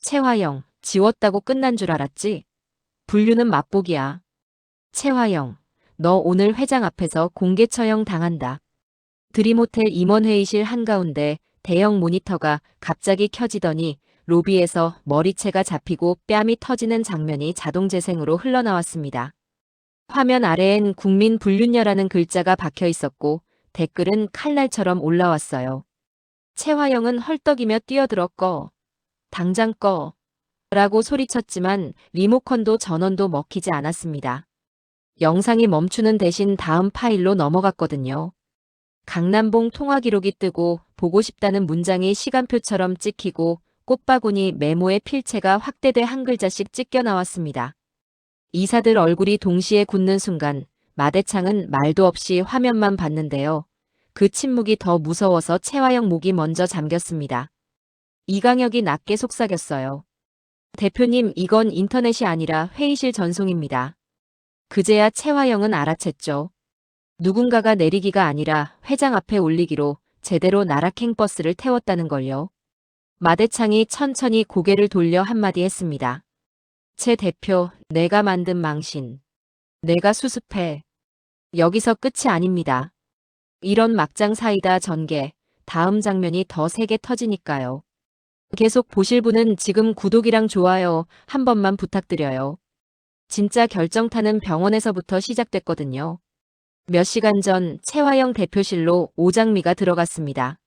최화영, 지웠다고 끝난 줄 알았지? 분류는 맛보기야. 최화영, 너 오늘 회장 앞에서 공개 처형 당한다. 드림호텔 임원회의실 한가운데 대형 모니터가 갑자기 켜지더니 로비에서 머리채가 잡히고 뺨이 터지는 장면이 자동 재생으로 흘러나왔습니다. 화면 아래엔 국민 불륜녀라는 글자가 박혀 있었고 댓글은 칼날처럼 올라왔어요. 최화영은 헐떡이며 뛰어들어 꺼. 당장 꺼. 라고 소리쳤지만 리모컨도 전원도 먹히지 않았습니다. 영상이 멈추는 대신 다음 파일로 넘어갔거든요. 강남봉 통화 기록이 뜨고 보고 싶다는 문장이 시간표처럼 찍히고 꽃바구니 메모의 필체가 확대돼 한 글자씩 찢겨 나왔습니다. 이사들 얼굴이 동시에 굳는 순간 마대창은 말도 없이 화면만 봤는데요. 그 침묵이 더 무서워서 최화영 목이 먼저 잠겼습니다. 이강혁이 낮게 속삭였어요. 대표님, 이건 인터넷이 아니라 회의실 전송입니다. 그제야 최화영은 알아챘죠. 누군가가 내리기가 아니라 회장 앞에 올리기로 제대로 나락행 버스를 태웠다는 걸요. 마대창이 천천히 고개를 돌려 한마디 했습니다. 최 대표, 내가 만든 망신. 내가 수습해. 여기서 끝이 아닙니다. 이런 막장 사이다 전개. 다음 장면이 더 세게 터지니까요. 계속 보실 분은 지금 구독이랑 좋아요 한 번만 부탁드려요. 진짜 결정타는 병원에서부터 시작됐거든요. 몇 시간 전 최화영 대표실로 오장미가 들어갔습니다.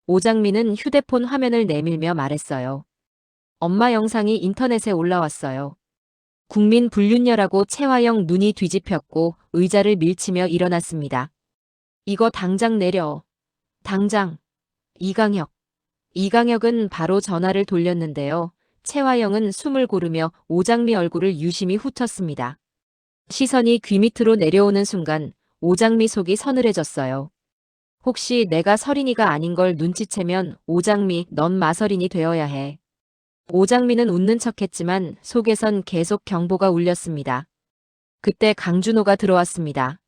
오장미는 휴대폰 화면을 내밀며 말했어요. 엄마 영상이 인터넷에 올라왔어요. 국민 불륜녀라고 최화영 눈이 뒤집혔고 의자를 밀치며 일어났습니다. 이거 당장 내려. 당장. 이강혁. 이강혁은 바로 전화를 돌렸는데요. 최화영은 숨을 고르며 오장미 얼굴을 유심히 훑었습니다. 시선이 귀 밑으로 내려오는 순간 오장미 속이 서늘해졌어요. 혹시 내가 서린이가 아닌 걸 눈치채면 오장미, 넌 마서린이 되어야 해. 오장미는 웃는 척했지만 속에선 계속 경보가 울렸습니다. 그때 강준호가 들어왔습니다.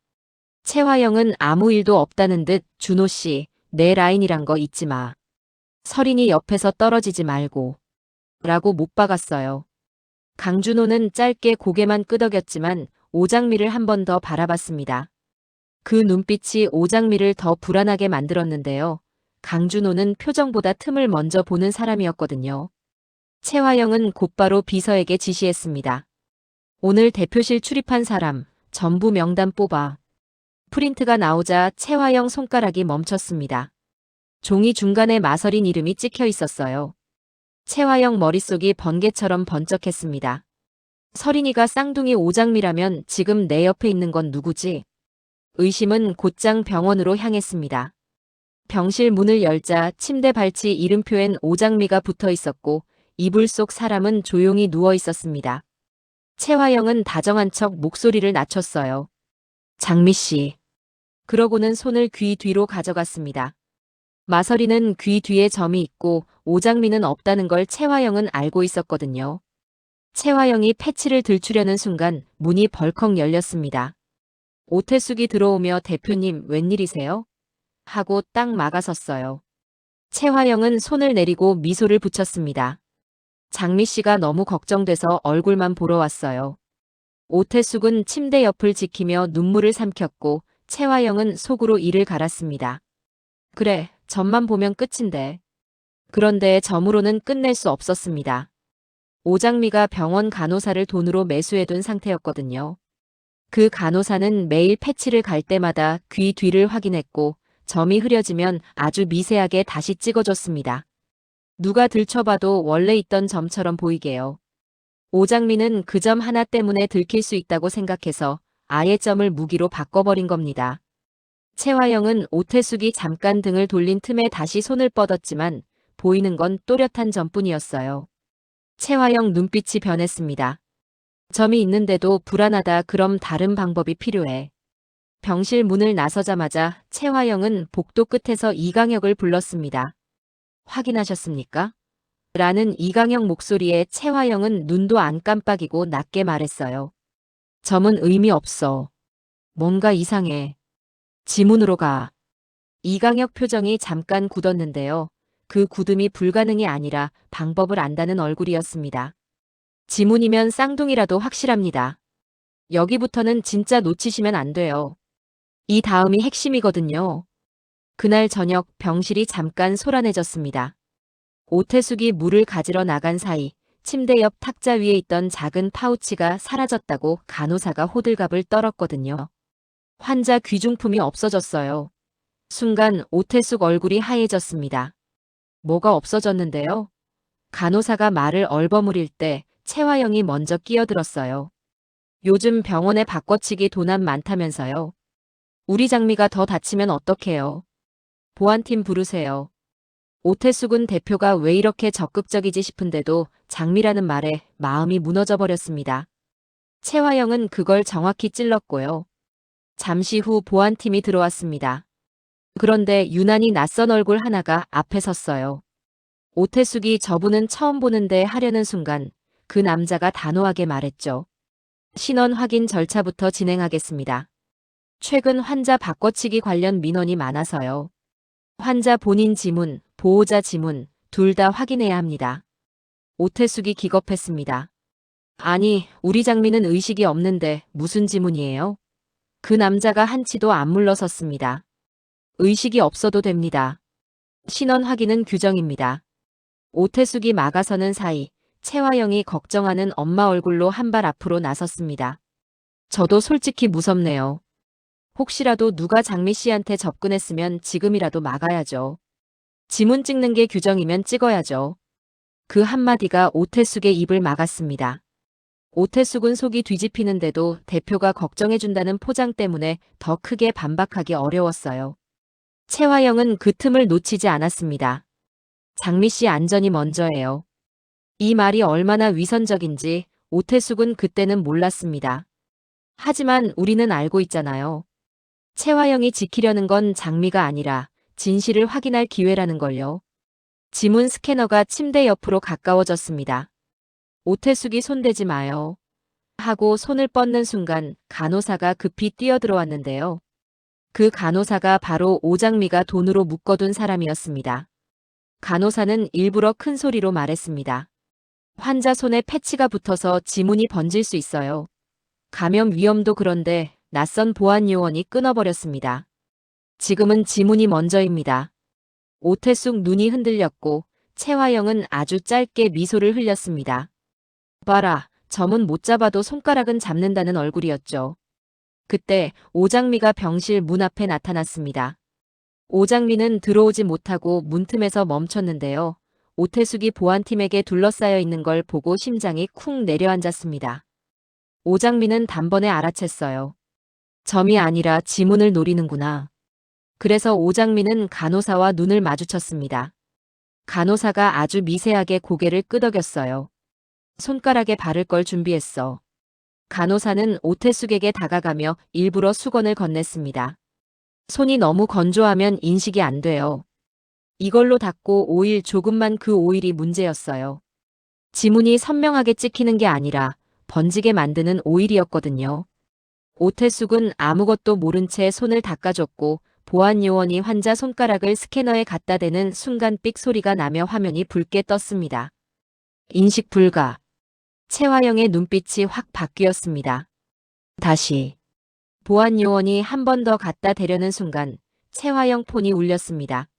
최화영은 아무 일도 없다는 듯 준호 씨, 내 라인이란 거 잊지 마. 서린이 옆에서 떨어지지 말고. 라고 못 박았어요. 강준호는 짧게 고개만 끄덕였지만 오장미를 한 번 더 바라봤습니다. 그 눈빛이 오장미를 더 불안하게 만들었는데요. 강준호는 표정보다 틈을 먼저 보는 사람이었거든요. 최화영은 곧바로 비서에게 지시했습니다. 오늘 대표실 출입한 사람 전부 명단 뽑아. 프린트가 나오자 최화영 손가락이 멈췄습니다. 종이 중간에 마서린 이름이 찍혀 있었어요. 최화영 머릿속이 번개처럼 번쩍했습니다. 서린이가 쌍둥이 오장미라면 지금 내 옆에 있는 건 누구지? 의심은 곧장 병원으로 향했습니다. 병실 문을 열자 침대 발치 이름표엔 오장미가 붙어 있었고 이불 속 사람은 조용히 누워 있었습니다. 최화영은 다정한 척 목소리를 낮췄어요. 장미 씨. 그러고는 손을 귀 뒤로 가져갔습니다. 마서리는 귀 뒤에 점이 있고 오장미는 없다는 걸 최화영은 알고 있었거든요. 최화영이 패치를 들추려는 순간 문이 벌컥 열렸습니다. 오태숙이 들어오며 대표님 웬일이세요? 하고 딱 막아섰어요. 최화영은 손을 내리고 미소를 붙였습니다. 장미 씨가 너무 걱정돼서 얼굴만 보러 왔어요. 오태숙은 침대 옆을 지키며 눈물을 삼켰고 최화영은 속으로 이를 갈았습니다. 그래, 점만 보면 끝인데. 그런데 점으로는 끝낼 수 없었습니다. 오장미가 병원 간호사를 돈으로 매수해둔 상태였거든요. 그 간호사는 매일 패치를 갈 때마다 귀 뒤를 확인했고 점이 흐려지면 아주 미세하게 다시 찍어줬습니다. 누가 들춰봐도 원래 있던 점처럼 보이게요. 오장미는 그 점 하나 때문에 들킬 수 있다고 생각해서 아예 점을 무기로 바꿔버린 겁니다. 최화영은 오태숙이 잠깐 등을 돌린 틈에 다시 손을 뻗었지만 보이는 건 또렷한 점뿐이었어요. 최화영 눈빛이 변했습니다. 점이 있는데도 불안하다. 그럼 다른 방법이 필요해. 병실 문을 나서자마자 최화영은 복도 끝에서 이강혁을 불렀습니다. 확인하셨습니까? 라는 이강혁 목소리에 최화영은 눈도 안 깜빡이고 낮게 말했어요. 점은 의미 없어. 뭔가 이상해. 지문으로 가. 이강혁 표정이 잠깐 굳었는데요. 그 굳음이 불가능이 아니라 방법을 안다는 얼굴이었습니다. 지문이면 쌍둥이라도 확실합니다. 여기부터는 진짜 놓치시면 안 돼요. 이 다음이 핵심이거든요. 그날 저녁 병실이 잠깐 소란해졌습니다. 오태숙이 물을 가지러 나간 사이 침대 옆 탁자 위에 있던 작은 파우치가 사라졌다고 간호사가 호들갑을 떨었거든요. 환자 귀중품이 없어졌어요. 순간 오태숙 얼굴이 하얘졌습니다. 뭐가 없어졌는데요? 간호사가 말을 얼버무릴 때 채화영이 먼저 끼어들었어요. 요즘 병원에 바꿔치기 도난 많다면서요. 우리 장미가 더 다치면 어떡해요? 보안팀 부르세요. 오태숙은 대표가 왜 이렇게 적극적이지 싶은데도 장미라는 말에 마음이 무너져 버렸습니다. 채화영은 그걸 정확히 찔렀고요. 잠시 후 보안팀이 들어왔습니다. 그런데 유난히 낯선 얼굴 하나가 앞에 섰어요. 오태숙이 저분은 처음 보는데 하려는 순간 그 남자가 단호하게 말했죠. 신원 확인 절차부터 진행하겠습니다. 최근 환자 바꿔치기 관련 민원이 많아서요. 환자 본인 지문, 보호자 지문 둘 다 확인해야 합니다. 오태숙이 기겁했습니다. 아니, 우리 장미는 의식이 없는데 무슨 지문이에요? 그 남자가 한치도 안 물러섰습니다. 의식이 없어도 됩니다. 신원 확인은 규정입니다. 오태숙이 막아서는 사이 채화영이 걱정하는 엄마 얼굴로 한 발 앞으로 나섰습니다. 저도 솔직히 무섭네요. 혹시라도 누가 장미 씨한테 접근했으면 지금이라도 막아야죠. 지문 찍는 게 규정이면 찍어야죠. 그 한마디가 오태숙의 입을 막았습니다. 오태숙은 속이 뒤집히는데도 대표가 걱정해준다는 포장 때문에 더 크게 반박하기 어려웠어요. 채화영은 그 틈을 놓치지 않았습니다. 장미 씨 안전이 먼저예요. 이 말이 얼마나 위선적인지 오태숙은 그때는 몰랐습니다. 하지만 우리는 알고 있잖아요. 채화영이 지키려는 건 장미가 아니라 진실을 확인할 기회라는 걸요. 지문 스캐너가 침대 옆으로 가까워졌습니다. 오태숙이 손대지 마요. 하고 손을 뻗는 순간 간호사가 급히 뛰어들어왔는데요. 그 간호사가 바로 오장미가 돈으로 묶어둔 사람이었습니다. 간호사는 일부러 큰 소리로 말했습니다. 환자 손에 패치가 붙어서 지문이 번질 수 있어요. 감염 위험도 그런데 낯선 보안 요원이 끊어버렸습니다. 지금은 지문이 먼저입니다. 오태숙 눈이 흔들렸고 채화영은 아주 짧게 미소를 흘렸습니다. 봐라, 점은 못 잡아도 손가락은 잡는다는 얼굴이었죠. 그때 오장미가 병실 문 앞에 나타났습니다. 오장미는 들어오지 못하고 문틈에서 멈췄는데요. 오태숙이 보안팀에게 둘러싸여 있는 걸 보고 심장이 쿵 내려앉았습니다. 오장미는 단번에 알아챘어요. 점이 아니라 지문을 노리는구나. 그래서 오장미는 간호사와 눈을 마주쳤습니다. 간호사가 아주 미세하게 고개를 끄덕였어요. 손가락에 바를 걸 준비했어. 간호사는 오태숙에게 다가가며 일부러 수건을 건넸습니다. 손이 너무 건조하면 인식이 안 돼요. 이걸로 닦고 오일 조금만 그 오일이 문제였어요. 지문이 선명하게 찍히는 게 아니라 번지게 만드는 오일이었거든요. 오태숙은 아무것도 모른 채 손을 닦아줬고 보안 요원이 환자 손가락을 스캐너에 갖다 대는 순간 삑 소리가 나며 화면이 붉게 떴습니다. 인식 불가. 채화영의 눈빛이 확 바뀌었습니다. 다시. 보안 요원이 한 번 더 갖다 대려는 순간 채화영 폰이 울렸습니다.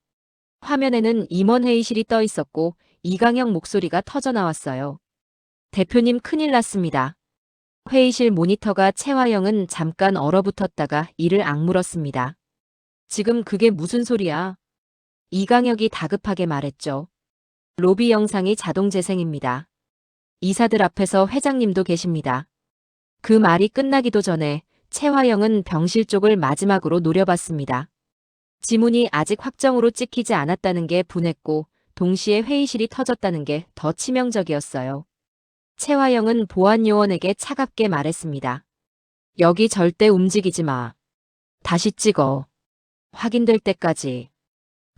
화면에는 임원회의실이 떠 있었고 이강영 목소리가 터져 나왔어요. 대표님 큰일 났습니다. 회의실 모니터가 채화영은 잠깐 얼어붙었다가 이를 악물었습니다. 지금 그게 무슨 소리야? 이강혁이 다급하게 말했죠. 로비 영상이 자동 재생입니다. 이사들 앞에서 회장님도 계십니다. 그 말이 끝나기도 전에 채화영은 병실 쪽을 마지막으로 노려봤습니다. 지문이 아직 확정으로 찍히지 않았다는 게 분했고 동시에 회의실이 터졌다는 게 더 치명적이었어요. 채화영은 보안 요원에게 차갑게 말했습니다. 여기 절대 움직이지 마. 다시 찍어. 확인될 때까지.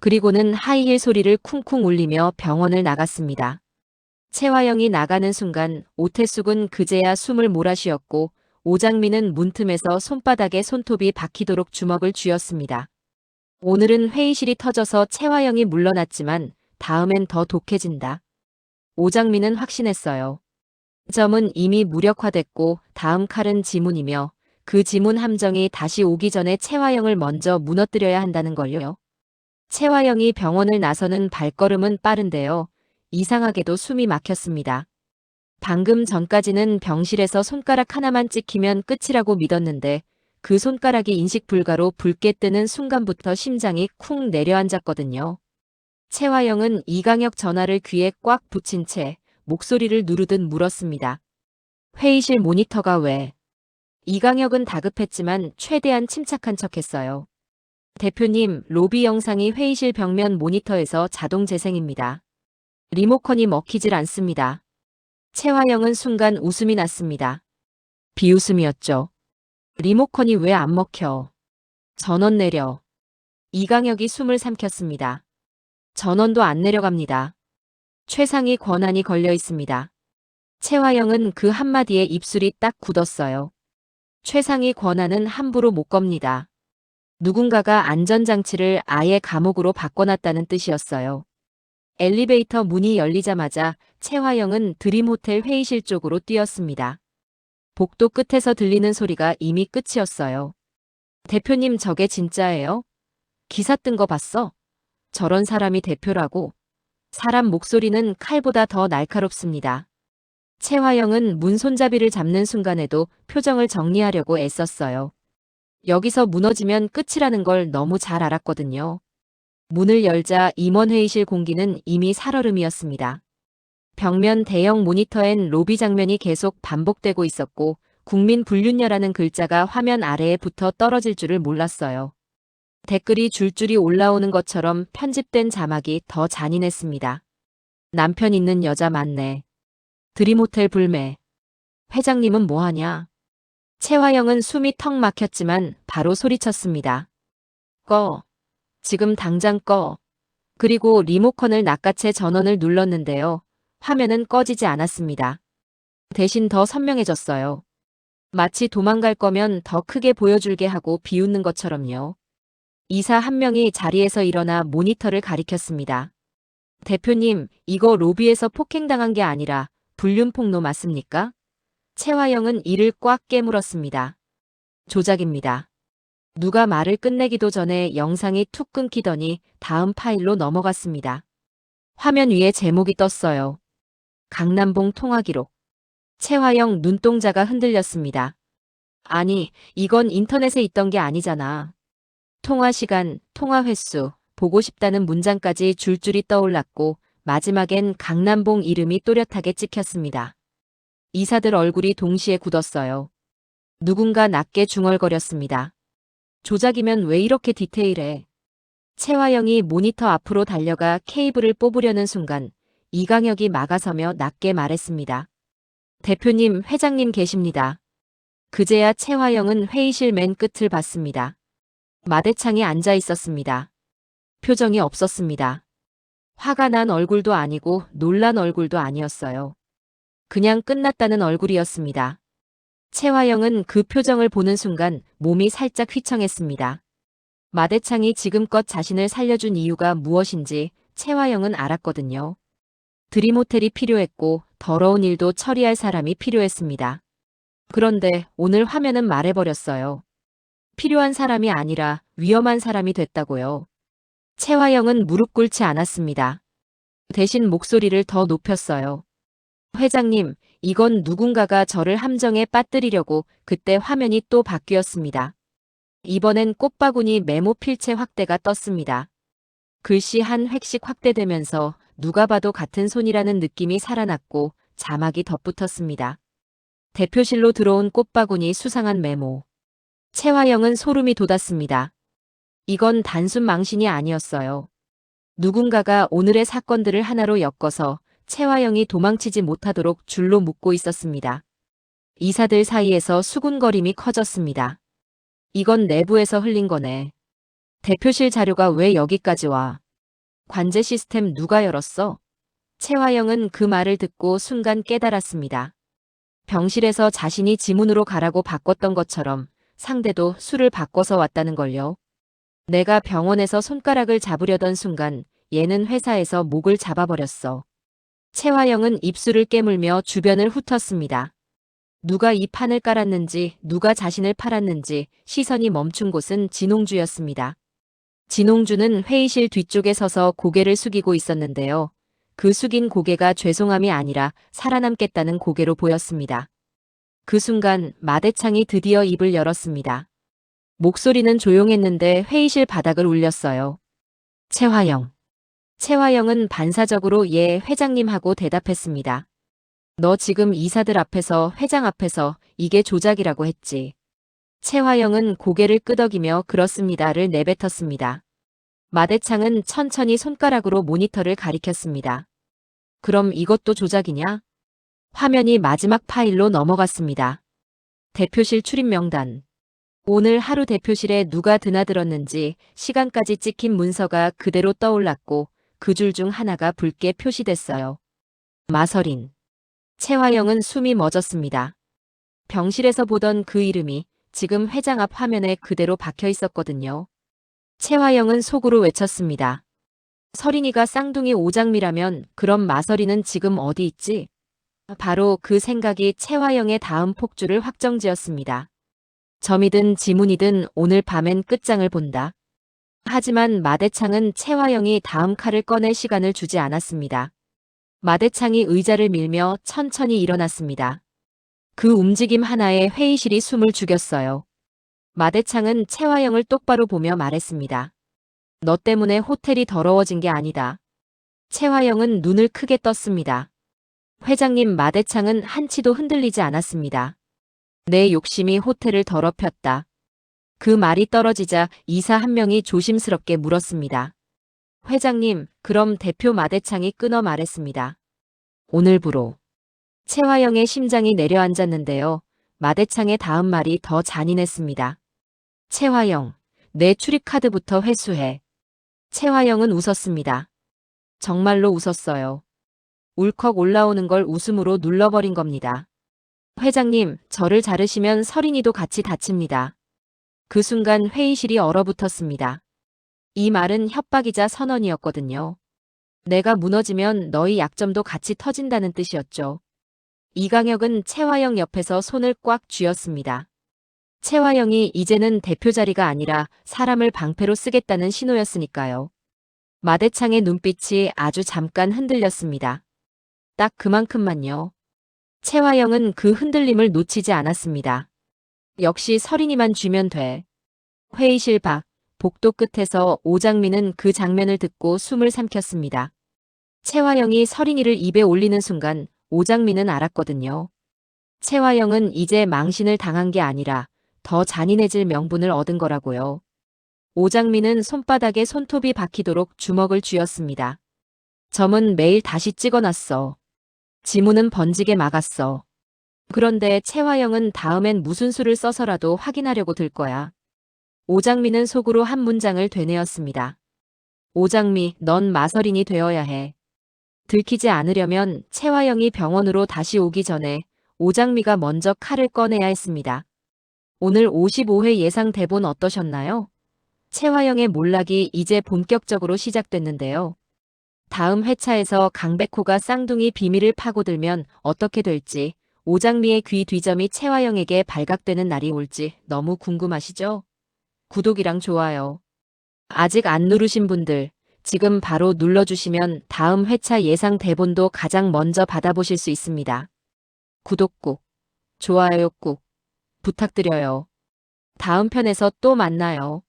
그리고는 하이힐 소리를 쿵쿵 울리며 병원을 나갔습니다. 채화영이 나가는 순간 오태숙은 그제야 숨을 몰아쉬었고 오장미는 문틈에서 손바닥에 손톱이 박히도록 주먹을 쥐었습니다. 오늘은 회의실이 터져서 채화영이 물러났지만 다음엔 더 독해진다. 오장민은 확신했어요. 점은 이미 무력화됐고 다음 칼은 지문이며 그 지문 함정이 다시 오기 전에 채화영을 먼저 무너뜨려야 한다는 걸요. 채화영이 병원을 나서는 발걸음은 빠른데요. 이상하게도 숨이 막혔습니다. 방금 전까지는 병실에서 손가락 하나만 찍히면 끝이라고 믿었는데 그 손가락이 인식 불가로 붉게 뜨는 순간부터 심장이 쿵 내려앉았거든요. 채화영은 이강혁 전화를 귀에 꽉 붙인 채 목소리를 누르듯 물었습니다. 회의실 모니터가 왜? 이강혁은 다급했지만 최대한 침착한 척했어요. 대표님, 로비 영상이 회의실 벽면 모니터에서 자동 재생입니다. 리모컨이 먹히질 않습니다. 채화영은 순간 웃음이 났습니다. 비웃음이었죠. 리모컨이 왜 안 먹혀? 전원 내려. 이강혁이 숨을 삼켰습니다. 전원도 안 내려갑니다. 최상위 권한이 걸려 있습니다. 채화영은 그 한마디에 입술이 딱 굳었어요. 최상위 권한은 함부로 못 겁니다. 누군가가 안전장치를 아예 감옥으로 바꿔놨다는 뜻이었어요. 엘리베이터 문이 열리자마자 채화영은 드림호텔 회의실 쪽으로 뛰었습니다. 복도 끝에서 들리는 소리가 이미 끝이었어요. 대표님 저게 진짜예요? 기사 뜬 거 봤어? 저런 사람이 대표라고. 사람 목소리는 칼보다 더 날카롭습니다. 채화영은 문 손잡이를 잡는 순간에도 표정을 정리하려고 애썼어요. 여기서 무너지면 끝이라는 걸 너무 잘 알았거든요. 문을 열자 임원회의실 공기는 이미 살얼음이었습니다. 벽면 대형 모니터엔 로비 장면이 계속 반복되고 있었고 국민불륜녀라는 글자가 화면 아래에 붙어 떨어질 줄을 몰랐어요. 댓글이 줄줄이 올라오는 것처럼 편집된 자막이 더 잔인했습니다. 남편 있는 여자 맞네. 드림호텔 불매. 회장님은 뭐하냐? 채화영은 숨이 턱 막혔지만 바로 소리쳤습니다. 꺼. 지금 당장 꺼. 그리고 리모컨을 낚아채 전원을 눌렀는데요. 화면은 꺼지지 않았습니다. 대신 더 선명해졌어요. 마치 도망갈 거면 더 크게 보여줄게 하고 비웃는 것처럼요. 이사 한 명이 자리에서 일어나 모니터를 가리켰습니다. 대표님, 이거 로비에서 폭행당한 게 아니라 불륜 폭로 맞습니까? 채화영은 이를 꽉 깨물었습니다. 조작입니다. 누가 말을 끝내기도 전에 영상이 툭 끊기더니 다음 파일로 넘어갔습니다. 화면 위에 제목이 떴어요. 강남봉 통화기록. 채화영 눈동자가 흔들렸습니다. 아니, 이건 인터넷에 있던 게 아니잖아. 통화 시간, 통화 횟수, 보고 싶다는 문장까지 줄줄이 떠올랐고 마지막엔 강남봉 이름이 또렷하게 찍혔습니다. 이사들 얼굴이 동시에 굳었어요. 누군가 낮게 중얼거렸습니다. 조작이면 왜 이렇게 디테일해? 채화영이 모니터 앞으로 달려가 케이블을 뽑으려는 순간 이강혁이 막아서며 낮게 말했습니다. 대표님, 회장님 계십니다. 그제야 채화영은 회의실 맨 끝을 봤습니다. 마대창에 앉아 있었습니다. 표정이 없었습니다. 화가 난 얼굴도 아니고 놀란 얼굴도 아니었어요. 그냥 끝났다는 얼굴이었습니다. 채화영은 그 표정을 보는 순간 몸이 살짝 휘청했습니다. 마대창이 지금껏 자신을 살려준 이유가 무엇인지 채화영은 알았거든요. 드림호텔이 필요했고 더러운 일도 처리할 사람이 필요했습니다. 그런데 오늘 화면은 말해버렸어요. 필요한 사람이 아니라 위험한 사람이 됐다고요. 채화영은 무릎 꿇지 않았습니다. 대신 목소리를 더 높였어요. 회장님, 이건 누군가가 저를 함정에 빠뜨리려고. 그때 화면이 또 바뀌었습니다. 이번엔 꽃바구니 메모 필체 확대가 떴습니다. 글씨 한 획씩 확대되면서 누가 봐도 같은 손이라는 느낌이 살아났고 자막이 덧붙었습니다. 대표실로 들어온 꽃바구니 수상한 메모. 채화영은 소름이 돋았습니다. 이건 단순 망신이 아니었어요. 누군가가 오늘의 사건들을 하나로 엮어서 채화영이 도망치지 못하도록 줄로 묶고 있었습니다. 이사들 사이에서 수군거림이 커졌습니다. 이건 내부에서 흘린 거네. 대표실 자료가 왜 여기까지 와? 관제 시스템 누가 열었어? 채화영은 그 말을 듣고 순간 깨달았습니다. 병실에서 자신이 지문으로 가라고 바꿨던 것처럼 상대도 수를 바꿔서 왔다는 걸요. 내가 병원에서 손가락을 잡으려던 순간 얘는 회사에서 목을 잡아버렸어. 최화영은 입술을 깨물며 주변을 훑었습니다. 누가 이 판을 깔았는지, 누가 자신을 팔았는지 시선이 멈춘 곳은 진홍주였습니다. 진홍주는 회의실 뒤쪽에 서서 고개를 숙이고 있었는데요. 그 숙인 고개가 죄송함이 아니라 살아남겠다는 고개로 보였습니다. 그 순간 마대창이 드디어 입을 열었습니다. 목소리는 조용했는데 회의실 바닥을 울렸어요. 최화영. 최화영은 반사적으로 예, 회장님하고 대답했습니다. 너 지금 이사들 앞에서, 회장 앞에서 이게 조작이라고 했지. 최화영은 고개를 끄덕이며 그렇습니다를 내뱉었습니다. 마대창은 천천히 손가락으로 모니터를 가리켰습니다. 그럼 이것도 조작이냐? 화면이 마지막 파일로 넘어갔습니다. 대표실 출입 명단. 오늘 하루 대표실에 누가 드나들었는지 시간까지 찍힌 문서가 그대로 떠올랐고 그 줄 중 하나가 붉게 표시됐어요. 마서린. 최화영은 숨이 멎었습니다. 병실에서 보던 그 이름이 지금 회장 앞 화면에 그대로 박혀 있었거든요. 최화영은 속으로 외쳤습니다. 서린이가 쌍둥이 오장미라면 그럼 마서린은 지금 어디 있지? 바로 그 생각이 최화영의 다음 폭주를 확정지었습니다. 점이든 지문이든 오늘 밤엔 끝장을 본다. 하지만 마대창은 최화영이 다음 칼을 꺼낼 시간을 주지 않았습니다. 마대창이 의자를 밀며 천천히 일어났습니다. 그 움직임 하나에 회의실이 숨을 죽였어요. 마대창은 최화영을 똑바로 보며 말했습니다. 너 때문에 호텔이 더러워진 게 아니다. 최화영은 눈을 크게 떴습니다. 회장님, 마대창은 한치도 흔들리지 않았습니다. 내 욕심이 호텔을 더럽혔다. 그 말이 떨어지자 이사 한 명이 조심스럽게 물었습니다. 회장님, 그럼 대표 마대창이 끊어 말했습니다. 오늘부로. 최화영의 심장이 내려앉았는데요. 마대창의 다음 말이 더 잔인했습니다. 최화영, 내 출입카드부터 회수해. 최화영은 웃었습니다. 정말로 웃었어요. 울컥 올라오는 걸 웃음으로 눌러버린 겁니다. 회장님, 저를 자르시면 서린이도 같이 다칩니다. 그 순간 회의실이 얼어붙었습니다. 이 말은 협박이자 선언이었거든요. 내가 무너지면 너희 약점도 같이 터진다는 뜻이었죠. 이강혁은 최화영 옆에서 손을 꽉 쥐었습니다. 최화영이 이제는 대표 자리가 아니라 사람을 방패로 쓰겠다는 신호였으니까요. 마대창의 눈빛이 아주 잠깐 흔들렸습니다. 딱 그만큼만요. 최화영은 그 흔들림을 놓치지 않았습니다. 역시 서린이만 쥐면 돼. 회의실 밖, 복도 끝에서 오장민은 그 장면을 듣고 숨을 삼켰습니다. 최화영이 서린이를 입에 올리는 순간 오장민은 알았거든요. 최화영은 이제 망신을 당한 게 아니라 더 잔인해질 명분을 얻은 거라고요. 오장민은 손바닥에 손톱이 박히도록 주먹을 쥐었습니다. 점은 매일 다시 찍어놨어. 지문은 번지게 막았어. 그런데 최화영은 다음엔 무슨 수를 써서라도 확인하려고 들 거야. 오장미는 속으로 한 문장을 되뇌었습니다. 오장미, 넌 마서린이 되어야 해. 들키지 않으려면 최화영이 병원으로 다시 오기 전에 오장미가 먼저 칼을 꺼내야 했습니다. 오늘 55회 예상 대본 어떠셨나요? 최화영의 몰락이 이제 본격적으로 시작됐는데요. 다음 회차에서 강백호가 쌍둥이 비밀을 파고들면 어떻게 될지, 오장미의 귀 뒤점이 최화영에게 발각되는 날이 올지 너무 궁금하시죠? 구독이랑 좋아요. 아직 안 누르신 분들 지금 바로 눌러주시면 다음 회차 예상 대본도 가장 먼저 받아보실 수 있습니다. 구독 꾹, 좋아요 꾹 부탁드려요. 다음 편에서 또 만나요.